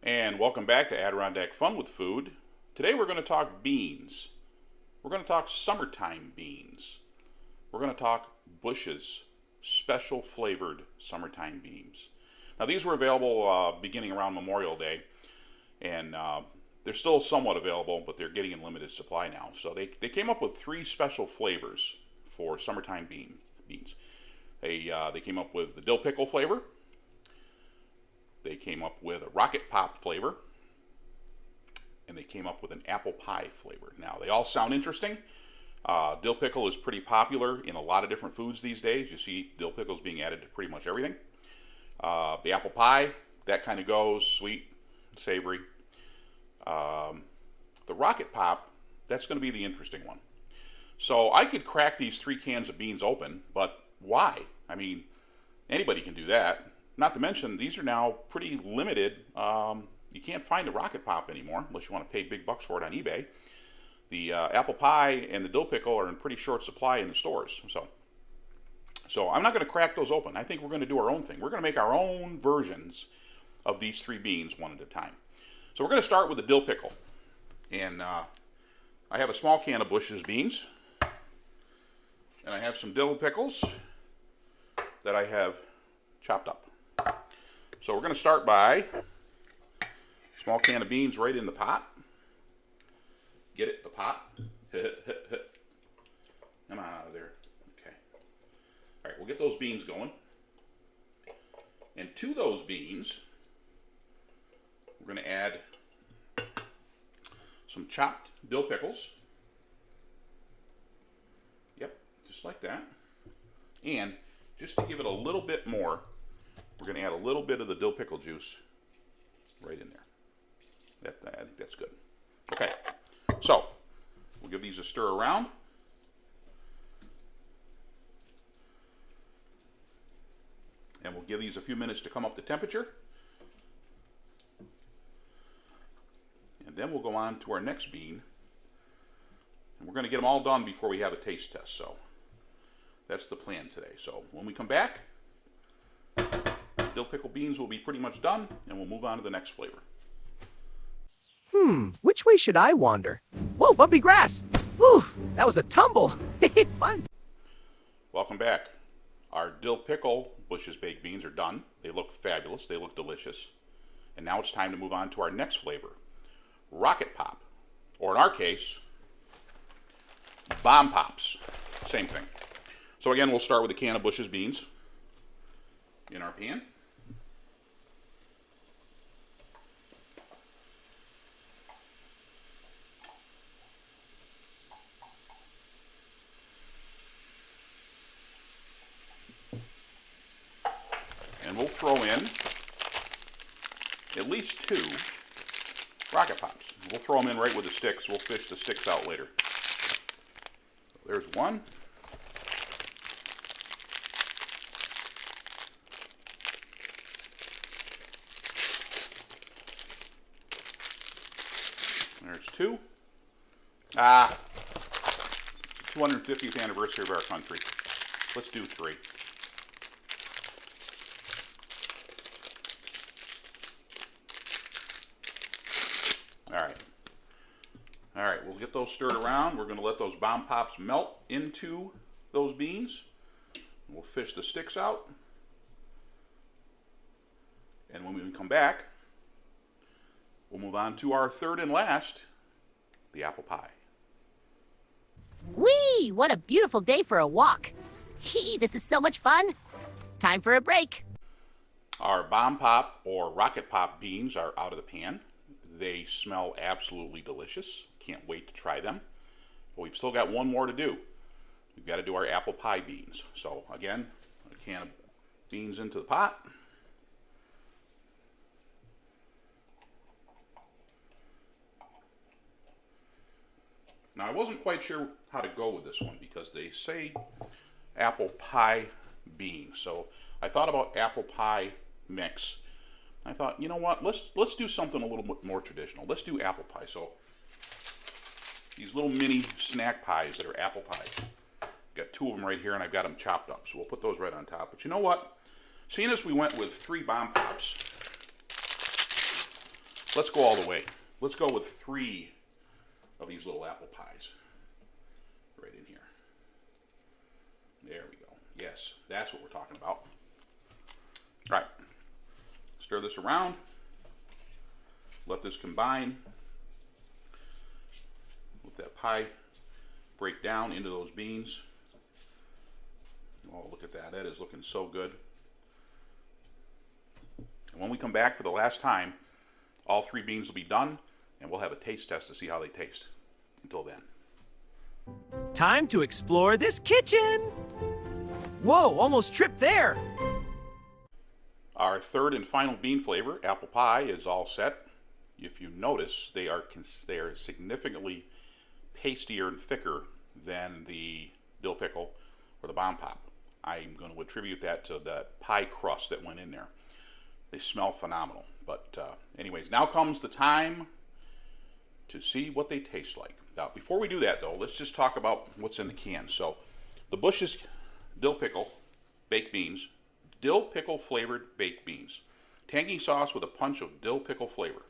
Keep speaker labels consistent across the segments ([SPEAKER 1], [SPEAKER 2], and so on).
[SPEAKER 1] And welcome back to Adirondack Fun with Food. Today we're going to talk beans. We're going to talk summertime beans. We're going to talk Bush's special flavored summertime beans. Now these were available beginning around Memorial Day, and they're still somewhat available, but they're getting in limited supply now. So they came up with three special flavors for summertime beans. They came up with the dill pickle flavor. They came up with a rocket pop flavor, and they came up with an apple pie flavor. Now, they all sound interesting. Dill pickle is pretty popular in a lot of different foods these days. You see dill pickles being added to pretty much everything. The apple pie, that kind of goes sweet, savory. The rocket pop, that's going to be the interesting one. So I could crack these three cans of beans open, but why? I mean, anybody can do that. Not to mention, these are now pretty limited. You can't find a rocket pop anymore unless you want to pay big bucks for it on eBay. The apple pie and the dill pickle are in pretty short supply in the stores. So I'm not going to crack those open. I think we're going to do our own thing. We're going to make our own versions of these three beans one at a time. So we're going to start with the dill pickle. And I have a small can of Bush's beans. And I have some dill pickles that I have chopped up. So we're going to start by a small can of beans right in the pot. Get it, the pot. Come on out of there. Okay. All right, we'll get those beans going. And to those beans, we're going to add some chopped dill pickles. Yep, just like that. And just to give it a little bit more, we're going to add a little bit of the dill pickle juice right in there. I think that's good. Okay, so we'll give these a stir around. And we'll give these a few minutes to come up to temperature. And then we'll go on to our next bean. And we're going to get them all done before we have a taste test. So that's the plan today. So when we come back, dill pickle beans will be pretty much done, and we'll move on to the next flavor.
[SPEAKER 2] Which way should I wander? Whoa, bumpy grass! Whew, that was a tumble! Fun!
[SPEAKER 1] Welcome back. Our dill pickle Bush's baked beans are done. They look fabulous. They look delicious. And now it's time to move on to our next flavor, rocket pop. Or in our case, bomb pops. Same thing. So again, we'll start with a can of Bush's beans in our pan. And we'll throw in at least two rocket pops. We'll throw them in right with the sticks. We'll fish the sticks out later. There's one. There's two. 250th anniversary of our country. Let's do three. All right, we'll get those stirred around. We're going to let those bomb pops melt into those beans. We'll fish the sticks out. And when we come back, we'll move on to our third and last, the apple pie.
[SPEAKER 3] Whee! What a beautiful day for a walk. This is so much fun. Time for a break.
[SPEAKER 1] Our bomb pop or rocket pop beans are out of the pan. They smell absolutely delicious. Can't wait to try them. But we've still got one more to do. We've got to do our apple pie beans. So again, a can of beans into the pot. Now I wasn't quite sure how to go with this one because they say apple pie beans. So I thought about apple pie mix. I thought, you know what, let's do something a little bit more traditional. Let's do apple pie. So these little mini snack pies that are apple pie. Got two of them right here, and I've got them chopped up. So we'll put those right on top. But you know what? Seeing as we went with 3 bomb pops, Let's go all the way. Let's go with 3 of these little apple pies. Right in here. There we go. Yes, that's what we're talking about. All right. Stir this around. Let this combine. Let that pie break down into those beans. Oh, look at that. That is looking so good. And when we come back for the last time, all 3 beans will be done, and we'll have a taste test to see how they taste. Until then.
[SPEAKER 2] Time to explore this kitchen. Whoa, almost tripped there.
[SPEAKER 1] Our third and final bean flavor, apple pie, is all set. If you notice, they are significantly pastier and thicker than the dill pickle or the bomb pop. I'm going to attribute that to the pie crust that went in there. They smell phenomenal. But anyways, now comes the time to see what they taste like. Now, before we do that, though, let's just talk about what's in the can. So, the Bush's dill pickle baked beans, dill pickle flavored baked beans, tangy sauce with a punch of dill pickle flavor,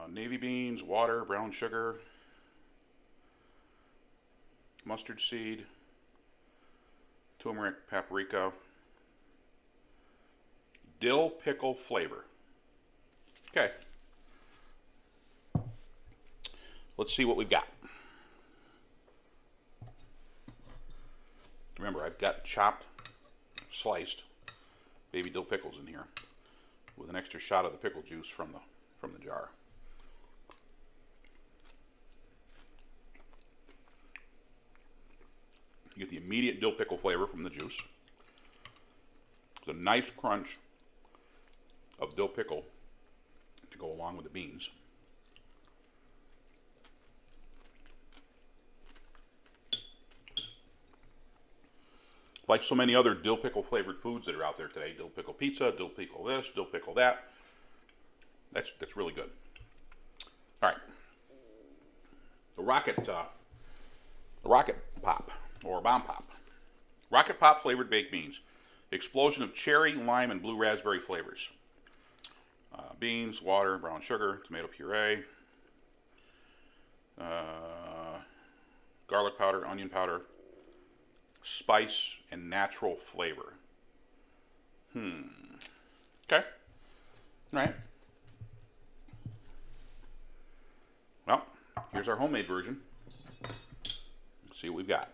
[SPEAKER 1] navy beans, water, brown sugar, mustard seed, turmeric, paprika, dill pickle flavor. Okay. Let's see what we've got. Remember, I've got chopped, sliced baby dill pickles in here with an extra shot of the pickle juice from the jar. You get the immediate dill pickle flavor from the juice. There's a nice crunch of dill pickle to go along with the beans. Like so many other dill pickle flavored foods that are out there today, dill pickle pizza, dill pickle this, dill pickle that. That's really good. All right, the rocket pop or bomb pop, rocket pop flavored baked beans, explosion of cherry, lime, and blue raspberry flavors. Beans, water, brown sugar, tomato puree, garlic powder, onion powder, spice, and natural flavor. Okay. All right. Well, here's our homemade version. Let's see what we've got.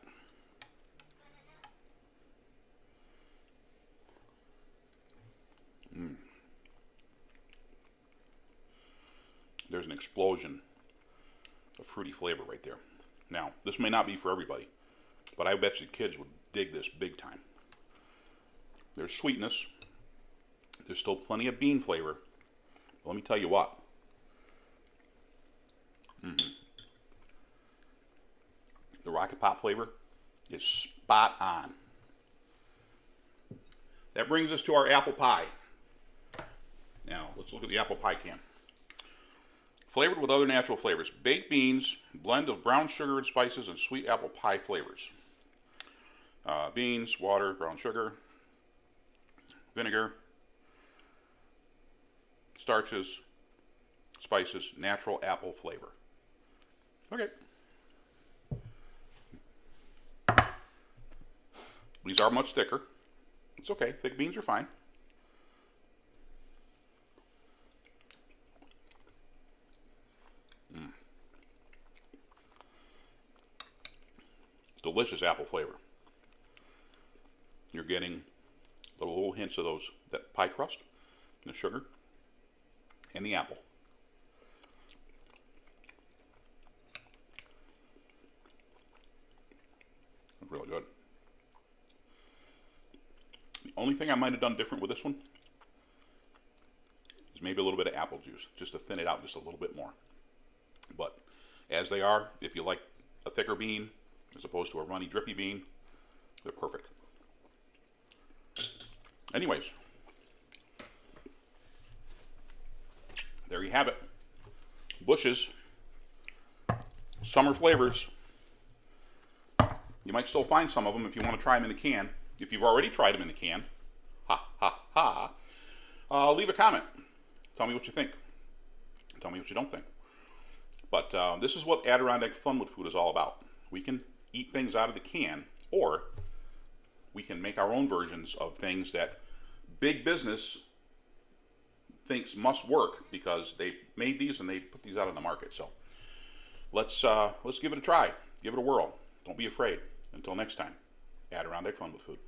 [SPEAKER 1] There's an explosion of fruity flavor right there. Now, this may not be for everybody, but I bet you kids would dig this big time. There's sweetness. There's still plenty of bean flavor. But let me tell you what. The Rocket Pop flavor is spot on. That brings us to our apple pie. Now, let's look at the apple pie can. Flavored with other natural flavors. Baked beans, blend of brown sugar and spices, and sweet apple pie flavors. Beans, water, brown sugar, vinegar, starches, spices, natural apple flavor. Okay. These are much thicker. It's okay. Thick beans are fine. Delicious apple flavor. You're getting the little hints of that pie crust, the sugar, and the apple. Really good. The only thing I might have done different with this one is maybe a little bit of apple juice, just to thin it out just a little bit more. But as they are, if you like a thicker bean as opposed to a runny, drippy bean, they're perfect. Anyways, there you have it. Bush's summer flavors. You might still find some of them if you want to try them in the can. If you've already tried them in the can, leave a comment. Tell me what you think. Tell me what you don't think. But this is what Adirondack Fun with Food is all about. We can eat things out of the can, or we can make our own versions of things that big business thinks must work because they made these and they put these out on the market. So let's give it a try. Give it a whirl. Don't be afraid. Until next time, Adirondack Fun with Food.